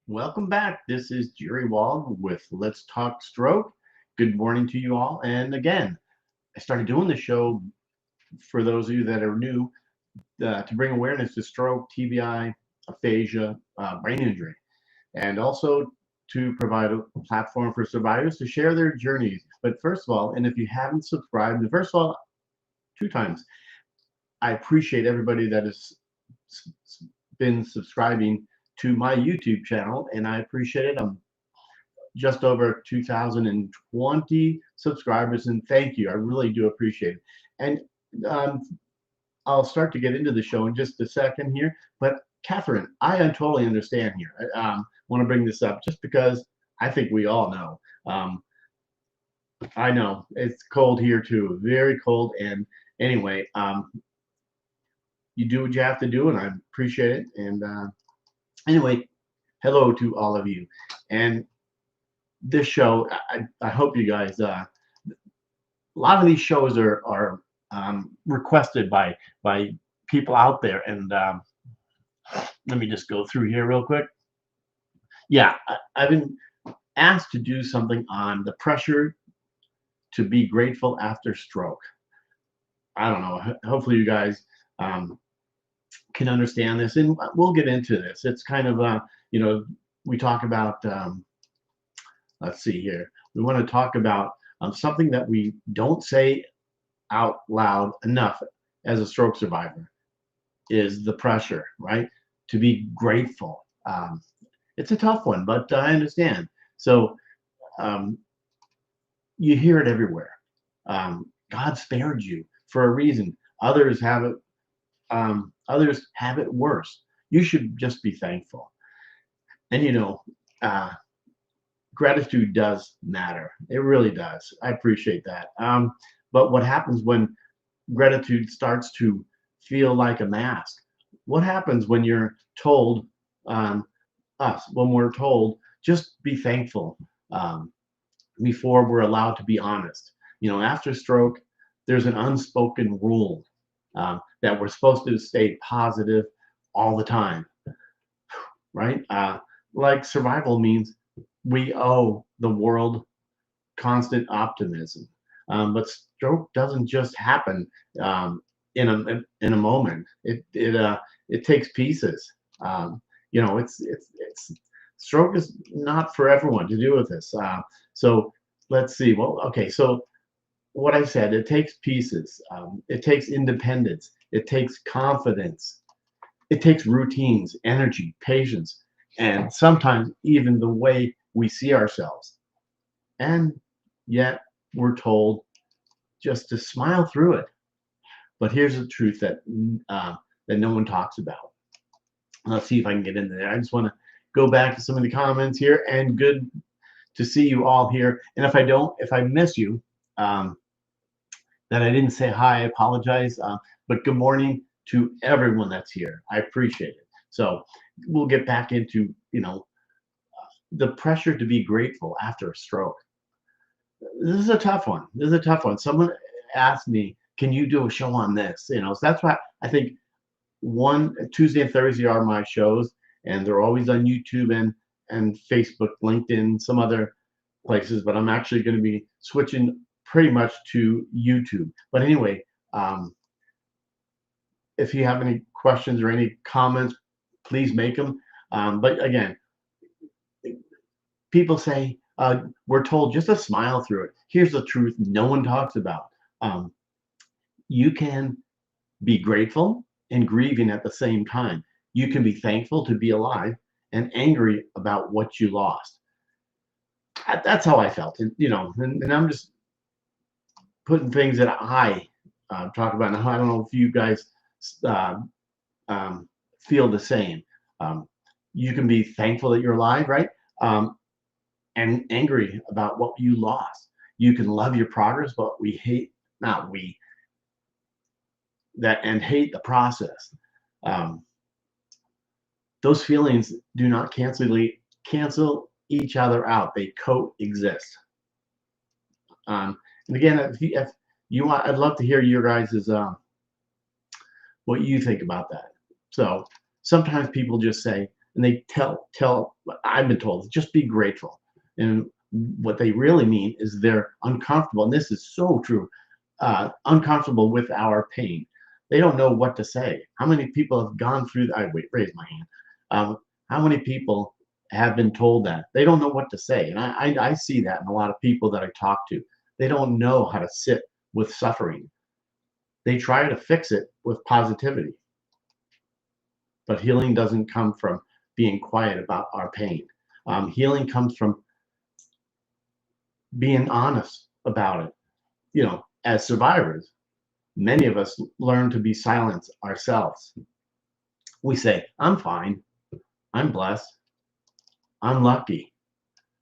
Welcome back. This is Jerry Wald with Let's Talk Stroke. Good morning to you all. And again, I started doing the show for those of you that are new to bring awareness to stroke, TBI, aphasia, brain injury, and also to provide a platform for survivors to share their journeys. But first of all, and if you haven't subscribed, first of all, two times, I appreciate everybody that has been subscribing to my YouTube channel, and I appreciate it. I'm just over 2020 subscribers, and thank you. I really do appreciate it. And um, I'll start to get into the show in just a second here. But Catherine, I totally understand here. I want to bring this up just because I think we all know. I know it's cold here too, very cold. And anyway, you do what you have to do, and I appreciate it. And anyway, hello to all of you. And this show, I hope you guys. A lot of these shows are requested by people out there, and let me just go through here real quick. Yeah, I've been asked to do something on the pressure to be grateful after stroke. I don't know. Hopefully, you guys can understand this, and we'll get into this. It's kind of we talk about. Let's see here. We want to talk about something that we don't say out loud enough as a stroke survivor is the pressure, right? To be grateful. It's a tough one, but I understand. So um, you hear it everywhere. God spared you for a reason. Others have it worse. You should just be thankful. And uh, gratitude does matter. It really does. I appreciate that. But what happens when gratitude starts to feel like a mask? What happens when you're told, when we're told, just be thankful before we're allowed to be honest? After stroke, there's an unspoken rule that we're supposed to stay positive all the time, right? Like survival means we owe the world constant optimism. But stroke doesn't just happen in a moment. It takes pieces. It's stroke is not for everyone to do with this. So let's see. Well, okay. So what I said, it takes pieces. It takes independence. It takes confidence. It takes routines, energy, patience, and sometimes even the way we see ourselves. And yet we're told just to smile through it. But here's the truth that no one talks about. Let's see if I can get into there. I just want to go back to some of the comments here, and good to see you all here. And if I miss you, that I didn't say hi, I apologize. But good morning to everyone that's here. I appreciate it. So we'll get back into the pressure to be grateful after a stroke. This is a tough one. This is a tough one. Someone asked me, "Can you do a show on this?" So that's why I think one Tuesday and Thursday are my shows, and they're always on YouTube and Facebook, LinkedIn, some other places. But I'm actually going to be switching pretty much to YouTube. But anyway, if you have any questions or any comments, please make them. But again, people say we're told just to smile through it. Here's the truth no one talks about. Um, you can be grateful and grieving at the same time. You can be thankful to be alive and angry about what you lost. That's how I felt. And I'm just putting things that I talk about. Now, I don't know if you guys uh, feel the same. Um, you can be thankful that you're alive, right? And angry about what you lost. You can love your progress, but we hate, not we, that and hate the process. Um, those feelings do not cancel each other out. They coexist. And again, if you want, I'd love to hear your guys's what you think about that. So sometimes people just say, and they tell. I've been told just be grateful, and what they really mean is they're uncomfortable, and this is so true. Uncomfortable with our pain. They don't know what to say. How many people have gone through? I wait, raise my hand. How many people have been told that they don't know what to say? And I see that in a lot of people that I talk to. They don't know how to sit with suffering. They try to fix it with positivity. But healing doesn't come from being quiet about our pain. Healing comes from being honest about it. As survivors, many of us learn to be silent ourselves. We say, I'm fine, I'm blessed, I'm lucky.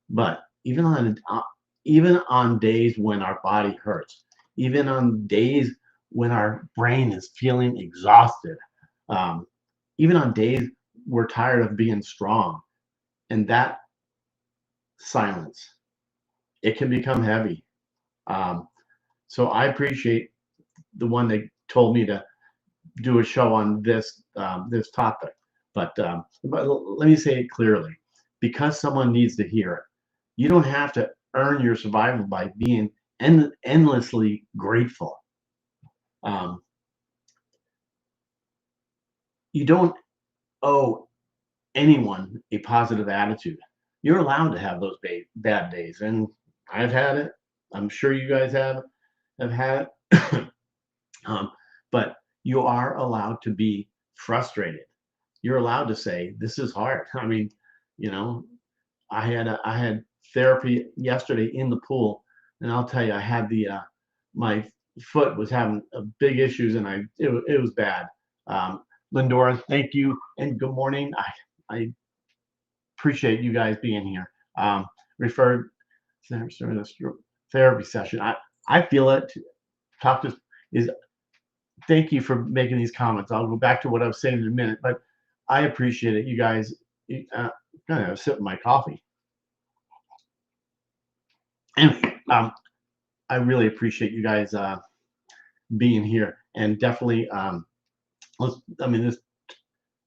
But even on days when our body hurts, even on days when our brain is feeling exhausted, um, even on days we're tired of being strong, and that silence, it can become heavy. Um, so I appreciate the one that told me to do a show on this topic. But let me say it clearly, because someone needs to hear it. You don't have to earn your survival by being endlessly grateful. Um, you don't owe anyone a positive attitude. You're allowed to have those bad days, and I've had it. I'm sure you guys have had it. But you are allowed to be frustrated. You're allowed to say, "This is hard." I mean, you know, I had therapy yesterday in the pool, and I'll tell you, I had my foot was having big issues, and it was bad. Lindora, thank you and good morning. I appreciate you guys being here. Referred therapy session. I feel it. Talk to is Thank you for making these comments. I'll go back to what I was saying in a minute, but I appreciate it. You guys, kind of sipping my coffee. Anyway, I really appreciate you guys being here, and definitely this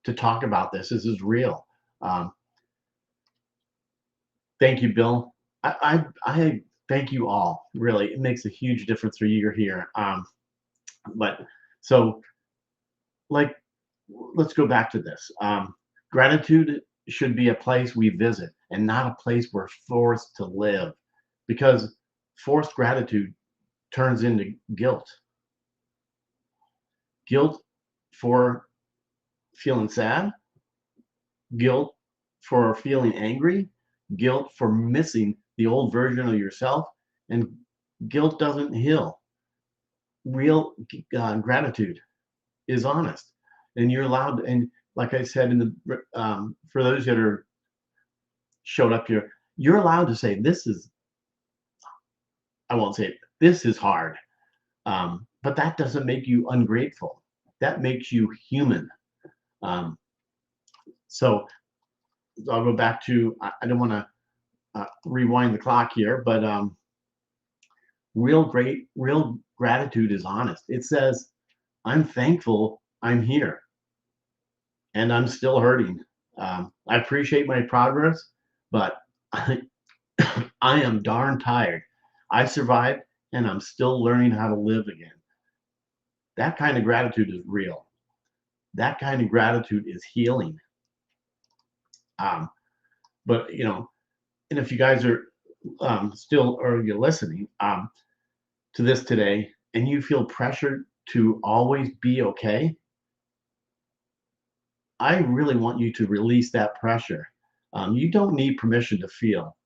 to talk about this. This is real. Um, thank you, Bill. I thank you all. Really, it makes a huge difference for you're here. But so, like, let's go back to this. Gratitude should be a place we visit and not a place we're forced to live, because forced gratitude turns into guilt. Guilt for feeling sad, guilt for feeling angry, guilt for missing the old version of yourself, and guilt doesn't heal. Real gratitude is honest, and you're allowed. And like I said, for those that are showed up here, you're allowed to say, "This is." I won't say it, this is hard, but that doesn't make you ungrateful. That makes you human. Um, so I'll go back to. I don't want to rewind the clock here, but real gratitude is honest. It says, "I'm thankful I'm here, and I'm still hurting. I appreciate my progress, but I, I am darn tired. I survived, and I'm still learning how to live again." That kind of gratitude is real. That kind of gratitude is healing. Um, but and if you guys are still or you're listening to this today, and you feel pressured to always be okay, I really want you to release that pressure. You don't need permission to feel,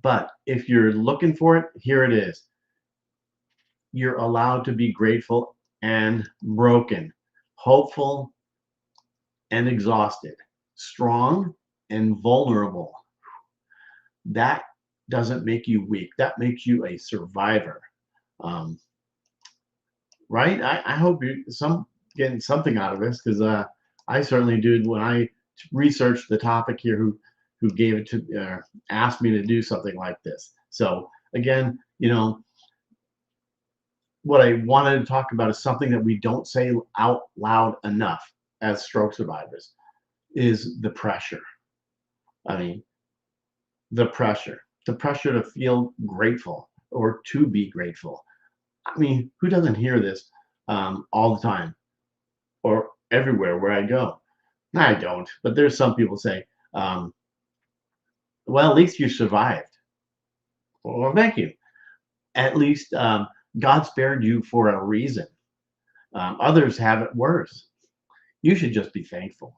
but if you're looking for it, here it is. You're allowed to be grateful and broken, hopeful and exhausted, strong and vulnerable. That doesn't make you weak. That makes you a survivor. Um, right? I hope you're getting something out of this, because I certainly did when I researched the topic here. Who gave it to asked me to do something like this. So again, what I wanted to talk about is something that we don't say out loud enough as stroke survivors. is the pressure. I mean, the pressure to feel grateful or to be grateful. I mean, who doesn't hear this all the time or everywhere where I go? I don't, but there's some people say, um, well, at least you survived. Well, thank you. At least God spared you for a reason. Others have it worse. You should just be thankful.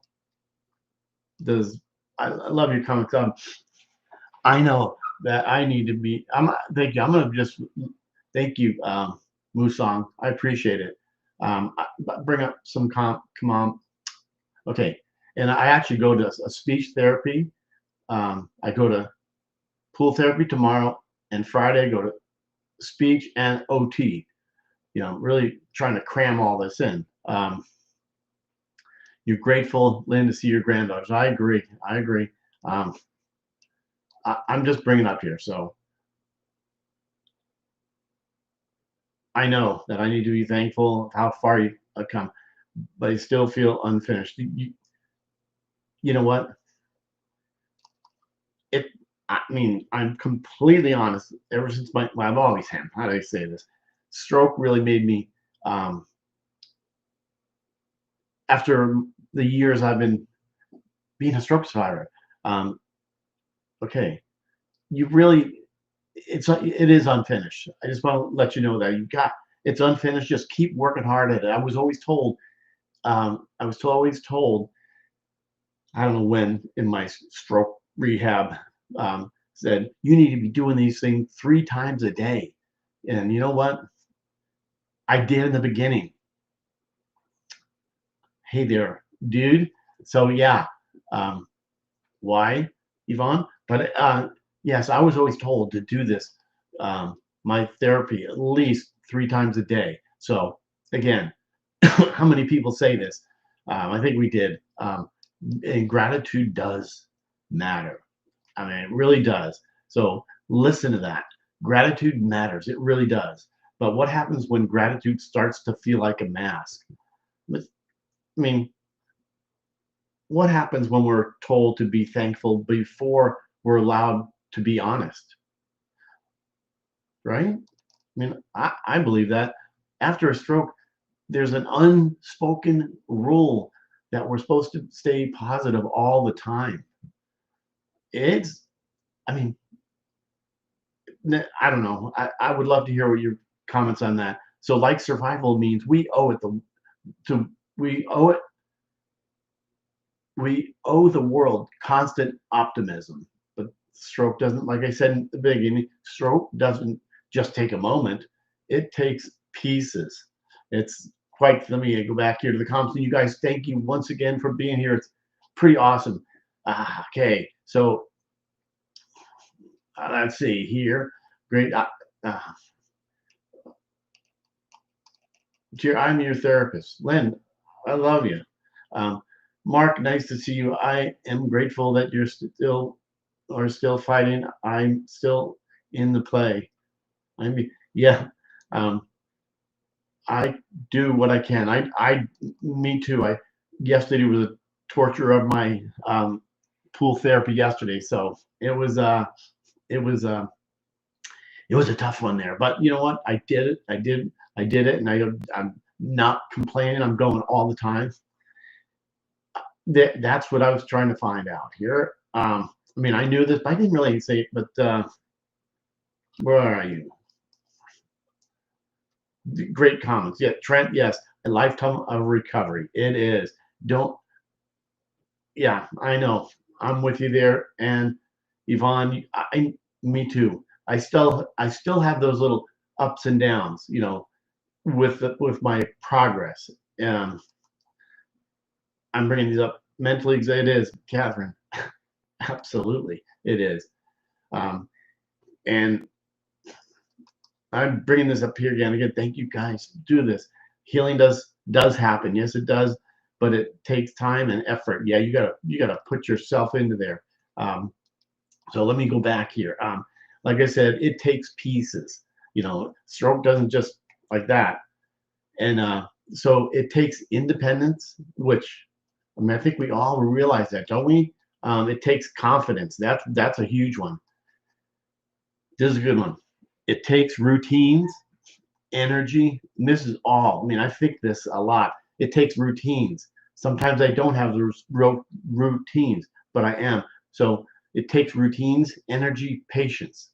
Does I love your comments. I know that I need to be. Thank you. I'm gonna just thank you, Musong. I appreciate it. Bring up some come on. Okay, and I actually go to a speech therapy. I go to pool therapy tomorrow, and Friday I go to speech and OT. Really trying to cram all this in. You're grateful, Lynn, to see your granddaughters. I agree. I agree. Um, I'm just bringing it up here. So I know that I need to be thankful of how far you've come, but I still feel unfinished. You know what? It. I mean, I'm completely honest. Ever since well, I've always had. How do I say this? Stroke really made me. Um, After the years I've been being a stroke survivor, um, okay, you really it is unfinished. I just want to let you know that it's unfinished. Just keep working hard at it. I was always told. Always told. I don't know when in my stroke rehab said you need to be doing these things 3 times a day, and you know what? I did in the beginning. Hey there, dude. So yeah, um, why, Yvonne? But yes, I was always told to do this, my therapy at least 3 times a day. So again, how many people say this? I think we did. And gratitude does matter. I mean, it really does. So listen to that. Gratitude matters. It really does. But what happens when gratitude starts to feel like a mask? I mean, what happens when we're told to be thankful before we're allowed to be honest, right? I mean, I believe that after a stroke, there's an unspoken rule that we're supposed to stay positive all the time. It's, I mean, I don't know. I would love to hear what your comments on that. So, like survival means we owe it to we owe it we owe the world constant optimism. But stroke doesn't, like I said in the beginning, stroke doesn't just take a moment, it takes pieces. It's quite, let me go back here to the comments. And you guys, thank you once again for being here. It's pretty awesome. Okay, so let's see here. Great. Uh, I'm your therapist. Lynn, I love you. Um, Mark, nice to see you. I am grateful that you're still fighting. I'm still in the play. I mean, yeah, um, I do what I can. Me too. Yesterday was a torture of my pool therapy yesterday. So it was, uh, it was a tough one there, but you know what? I did it. I did it. And I'm not complaining. I'm going all the time. That's what I was trying to find out here. I mean, I knew this, but I didn't really say it, but where are you? Great comments. Yeah, Trent, yes, a lifetime of recovery. It is. Don't, yeah, I know. I'm with you there. And Yvonne, me too. I still have those little ups and downs, with my progress. Um, I'm bringing these up mentally because it is, Catherine. Absolutely, it is. Um, and I'm bringing this up here again. Again, thank you guys. Do this. Healing does happen. Yes, it does, but it takes time and effort. Yeah, you gotta put yourself into there. Um, so let me go back here. Like I said, it takes pieces. Stroke doesn't just like that, and so it takes independence, which I mean, I think we all realize that, don't we? It takes confidence. That's a huge one. This is a good one. It takes routines, energy. And this is all. I mean, I think this a lot. It takes routines. Sometimes I don't have those routines, but I am. So it takes routines, energy, patience,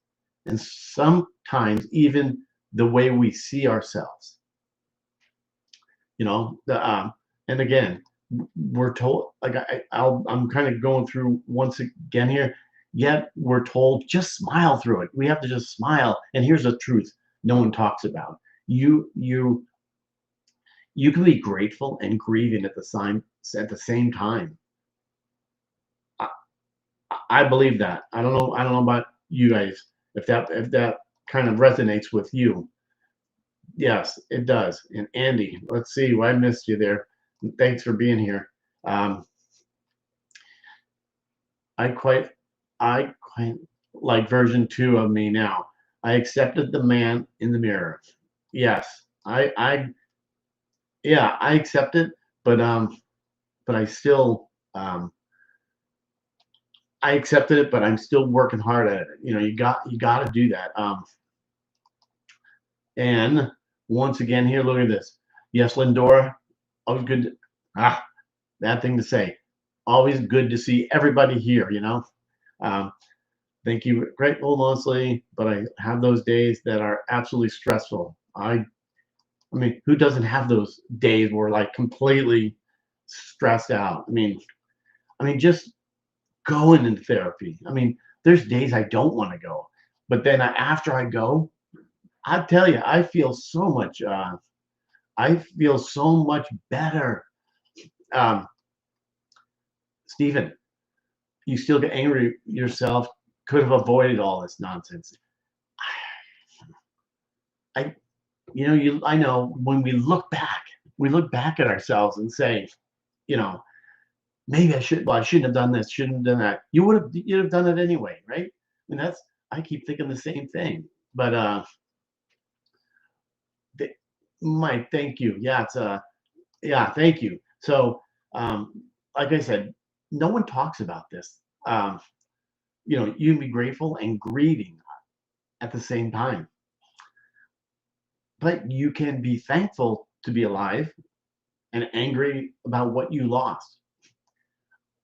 and sometimes even the way we see ourselves. You know, and again, we're told, like I'm kind of going through once again here. Yet we're told just smile through it. We have to just smile. And here's the truth: no one talks about. You you can be grateful and grieving at the same time. I, I believe that. I don't know about you guys. If that kind of resonates with you, yes, it does. And Andy, let's see. Well, I missed you there. Thanks for being here. Um, I quite I quite like version 2 of me now. I accepted the man in the mirror. Yes, I yeah, I accept it, but I still I accepted it, but I'm still working hard at it. You know, you got to do that. And once again, here, look at this. Yes, Lindora, always good. Bad thing to say. Always good to see everybody here. You know, um, thank you, grateful mostly, but I have those days that are absolutely stressful. I mean, who doesn't have those days where like completely stressed out? I mean, just going into therapy. I mean, there's days I don't want to go, but then after I go, I tell you, I feel so much. I feel so much better. Um, Stephen, you still get angry yourself. Could have avoided all this nonsense. I, I know when we look back at ourselves and say, you know, maybe I shouldn't have done this, shouldn't have done that. You'd have done it anyway, right? And I keep thinking the same thing. But th- Mike, thank you. Yeah, yeah, thank you. So, like I said, no one talks about this. Um, you can be grateful and grieving at the same time, but you can be thankful to be alive and angry about what you lost.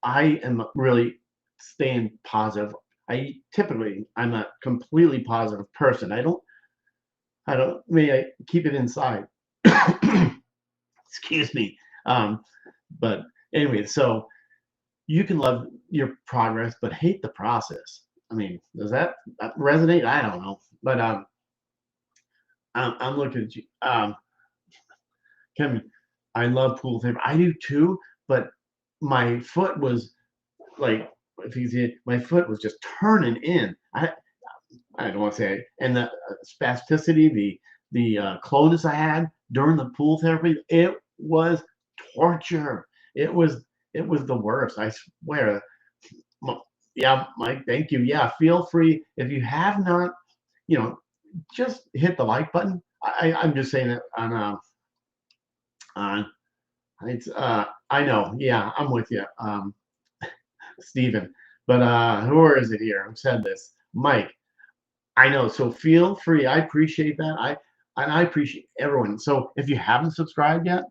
I am really staying positive. I'm a completely positive person. I don't, may I keep it inside. Excuse me. Um, but anyway, so you can love your progress, but hate the process. I mean, does that resonate? I don't know. But I'm looking at you. Kevin, I love pool therapy. I do too, but my foot was like, if you see it, my foot was just turning in. I don't want to say, and the spasticity, the clonus I had during the pool therapy, it was torture. It was it was the worst. I swear. Yeah, Mike, thank you. Yeah, feel free if you have not, you know, just hit the like button. I'm just saying it on it's I know. Yeah, I'm with you, Stephen. But who is it here who said this? Mike. I know. So feel free. I appreciate that. I appreciate everyone. So if you haven't subscribed yet,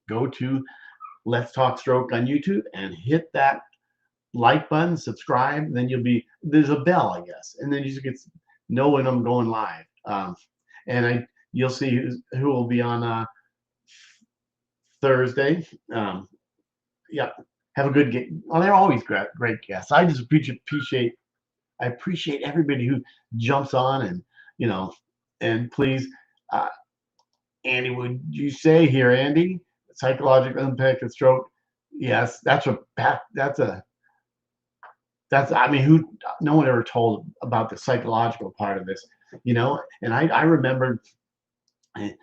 go to Let's Talk Stroke on YouTube and hit that like button, subscribe. Then there's a bell, I guess, and then you just get to know when I'm going live. And you'll see who will be on Thursday. Yeah, have a good game. Well, they're always great guests. I just appreciate everybody who jumps on and you know and please uh, Andy, would you say here, Andy, psychological impact of stroke? Yes, that's I mean, who no one ever told about the psychological part of this, and I remember I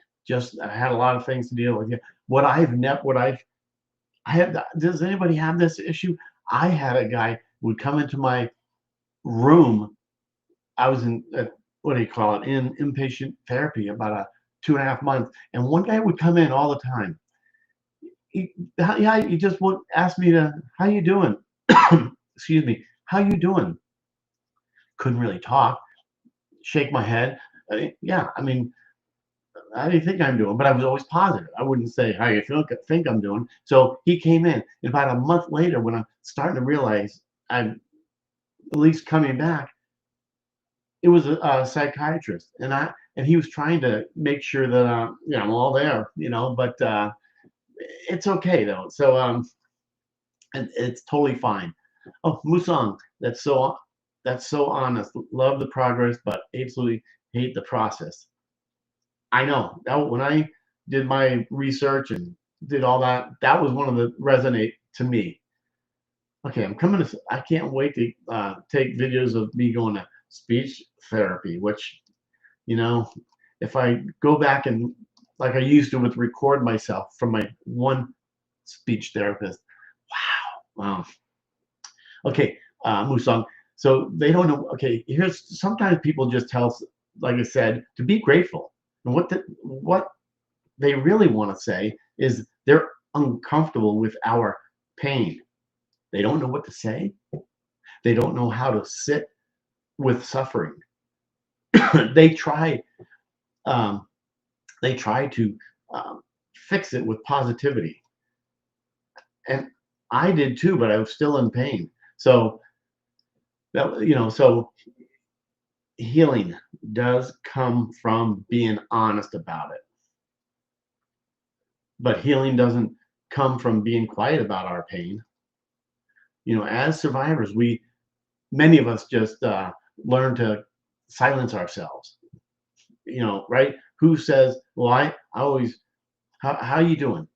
I had a lot of things to deal with. Yeah, what I have. Does anybody have this issue? I had a guy would come into my room. I was in what do you call it, in inpatient therapy about a 2.5 months, and one guy would come in all the time. yeah, he just would ask me to, how you doing? Excuse me, how you doing? Couldn't really talk, shake my head. Yeah, I mean, how do you think I'm doing? But I was always positive. I wouldn't say, how you think I'm doing? So he came in. And about a month later, when I'm starting to realize I'm at least coming back, it was a psychiatrist. And he was trying to make sure that, I'm all there, but it's okay, though. So and it's totally fine. Oh, Musang, that's so honest. Love the progress, but absolutely hate the process. I know that when I did my research and did all that, that was one of the resonate to me. Okay, I can't wait to take videos of me going to speech therapy, which, you know, if I go back and like I used to with record myself from my one speech therapist. Wow. Wow. Okay, Musang. So they don't know. Okay, here's sometimes people just tell, like I said, to be grateful. And what they really want to say is they're uncomfortable with our pain. They don't know what to say. They don't know how to sit with suffering. they try. Um, they try to fix it with positivity, and I did too, but I was still in pain. So so healing does come from being honest about it, but healing doesn't come from being quiet about our pain. As survivors, many of us just learn to silence ourselves. Right? Who says, "Well, I always, how you doing?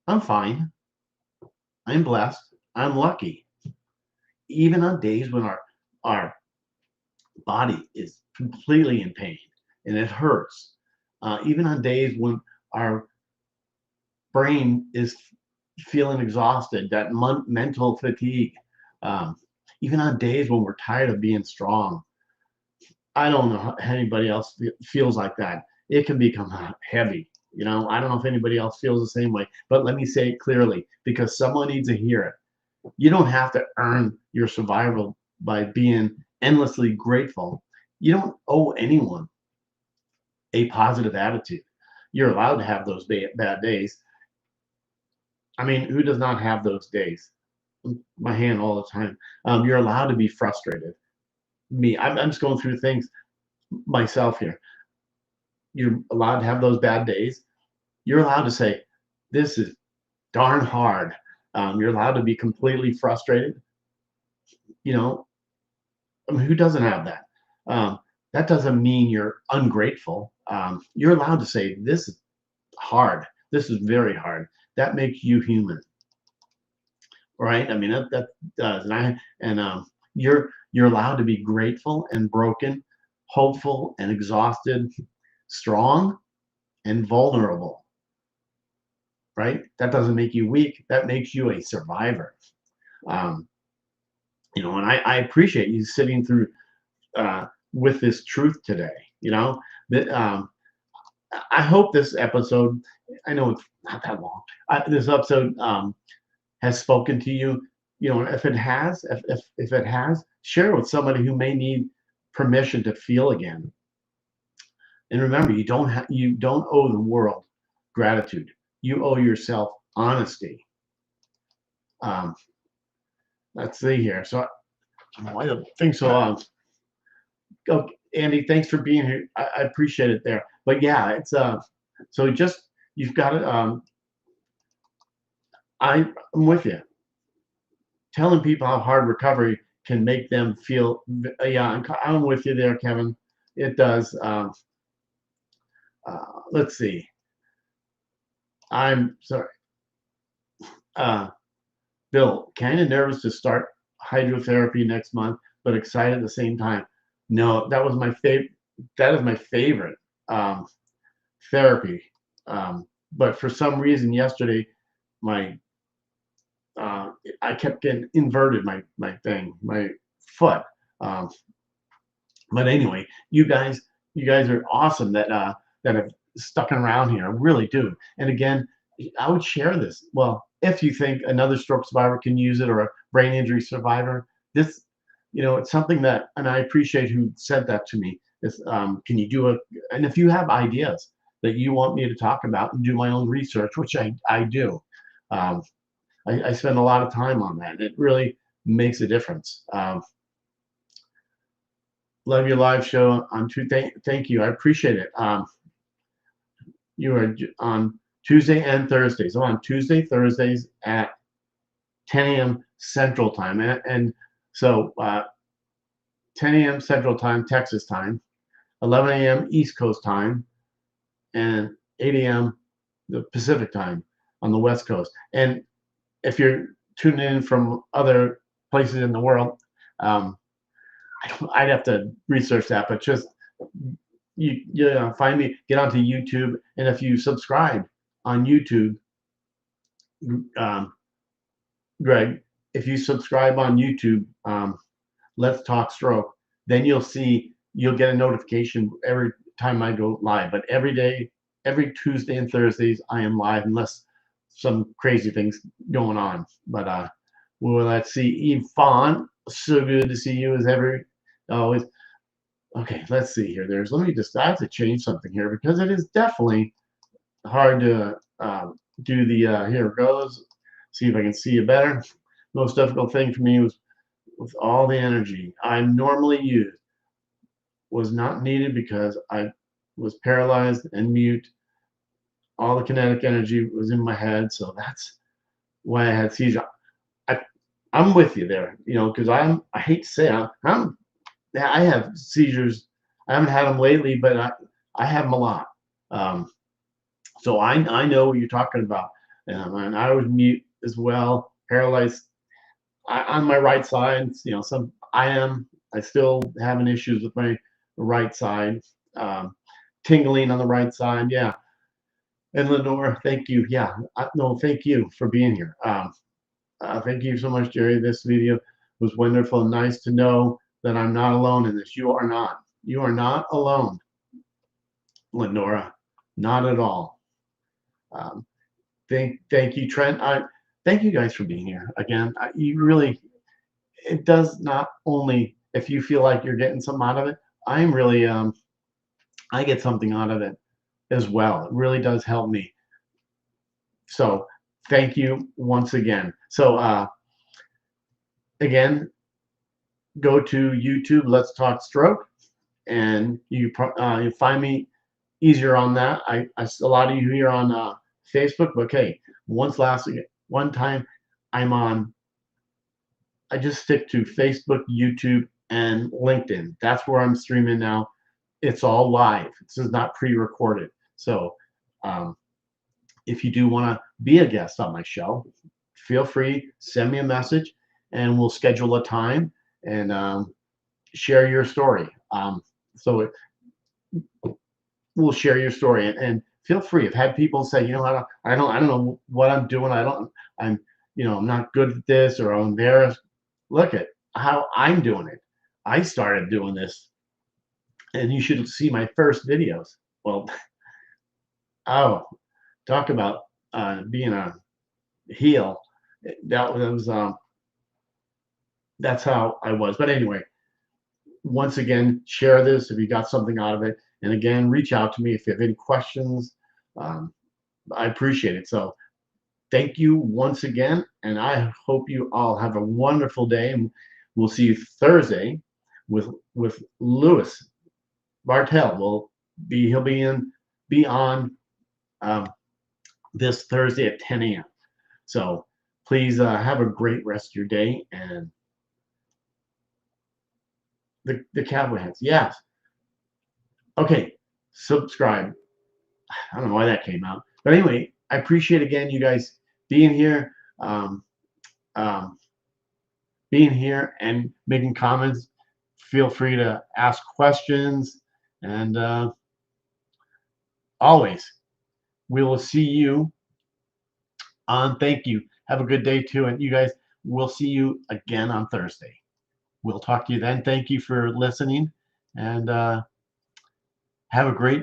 I'm fine. I'm blessed. I'm lucky." Even on days when our body is completely in pain and it hurts, even on days when our brain is feeling exhausted, that mental fatigue, um, even on days when we're tired of being strong. I don't know how anybody else feels like that. It can become heavy. I don't know if anybody else feels the same way, but let me say it clearly because someone needs to hear it. You don't have to earn your survival by being endlessly grateful. You don't owe anyone a positive attitude. You're allowed to have those bad days. I mean, who does not have those days? My hand all the time. You're allowed to be frustrated. I'm just going through things myself here. You're allowed to have those bad days. You're allowed to say, "This is darn hard." You're allowed to be completely frustrated. You know, I mean, who doesn't have that? That doesn't mean you're ungrateful. You're allowed to say, "This is hard. This is very hard." That makes you human, right? I mean, that does. You're allowed to be grateful and broken, hopeful and exhausted, strong and vulnerable, right? That doesn't make you weak. That makes you a survivor. Um, and I appreciate you sitting through with this truth today. That I hope this episode. I know it's not that long. This episode has spoken to you. If it has, if it has, share it with somebody who may need permission to feel again. And remember, you don't owe the world gratitude. You owe yourself honesty. Um, let's see here. So I don't think so. Oh, Andy, thanks for being here. I appreciate it there. But yeah, it's so just you've got it. I'm with you. Telling people how hard recovery can make them feel. Yeah, I'm with you there, Kevin. It does. Let's see. I'm sorry. Uh, Bill, kind of nervous to start hydrotherapy next month, but excited at the same time. No, that was my favorite. That is my favorite um, therapy. But for some reason, yesterday, my I kept getting inverted my foot. Um, but anyway, you guys are awesome that have stuck around here. I really do. And again, I would share this. Well, if you think another stroke survivor can use it or a brain injury survivor, this, it's something that, and I appreciate who said that to me. Is can you do a, and if you have ideas that you want me to talk about and do my own research, which I do, um, I spend a lot of time on that. It really makes a difference. Love your live show on Tuesday. Thank you. I appreciate it. You are on Tuesday and Thursdays. I'm on Tuesday, Thursdays at 10 a.m. Central Time. And so 10 a.m. Central Time, Texas time, 11 a.m. East Coast time, and 8 a.m. the Pacific time on the West Coast. And if you're tuning in from other places in the world, I'd have to research that, but just find me, get onto YouTube, and if you subscribe on YouTube, Greg, if you subscribe on YouTube, Let's Talk Stroke, then you'll get a notification every time I go live. But every day, every Tuesday and Thursdays, I am live unless some crazy things going on. But well, let's see, Yvonne, so good to see you as ever. Always. Okay, let's see here. I have to change something here because it is definitely hard to do the, here it goes. See if I can see you better. Most difficult thing for me was with all the energy I normally use was not needed because I was paralyzed and mute. All the kinetic energy was in my head, so that's why I had seizure. I, I'm with you there, because I hate to say I have seizures. I haven't had them lately, but I have them a lot. Um, so I know what you're talking about. And I was mute as well, paralyzed on my right side. I still having issues with my right side, tingling on the right side. Yeah. And Lenore, thank you. Yeah. No, thank you for being here. Thank you so much, Jerry. This video was wonderful and nice to know that I'm not alone in this. You are not. You are not alone, Lenora. Not at all. Um, thank you, Trent. Thank you guys for being here again. You really, it does not only if you feel like you're getting something out of it. I'm really, I get something out of it as well. It really does help me. So thank you once again. So again, go to YouTube, Let's Talk Stroke, and you find me easier on that. A lot of you here on Facebook, but okay, one time I'm on. I just stick to Facebook, YouTube, and LinkedIn. That's where I'm streaming now. It's all live. This is not pre-recorded. So if you do want to be a guest on my show, feel free, send me a message, and we'll schedule a time and share your story. So we'll share your story and feel free. I've had people say, I don't know what I'm doing. I'm not good at this or I'm embarrassed. Look at how I'm doing it. I started doing this, and you should see my first videos. Well, oh, talk about being a heel. That was that's how I was. But anyway, once again, share this if you got something out of it. And again, reach out to me if you have any questions. I appreciate it. So thank you once again. And I hope you all have a wonderful day. And we'll see you Thursday with Lewis Bartell. He'll be on this Thursday at 10 a.m. So please have a great rest of your day. And the cowboy hats, yes. Okay, subscribe. I don't know why that came out, but anyway, I appreciate again you guys being here, um, and making comments. Feel free to ask questions, and always we will see you on. Thank you. Have a good day too, and you guys. We'll see you again on Thursday. We'll talk to you then. Thank you for listening, and have a great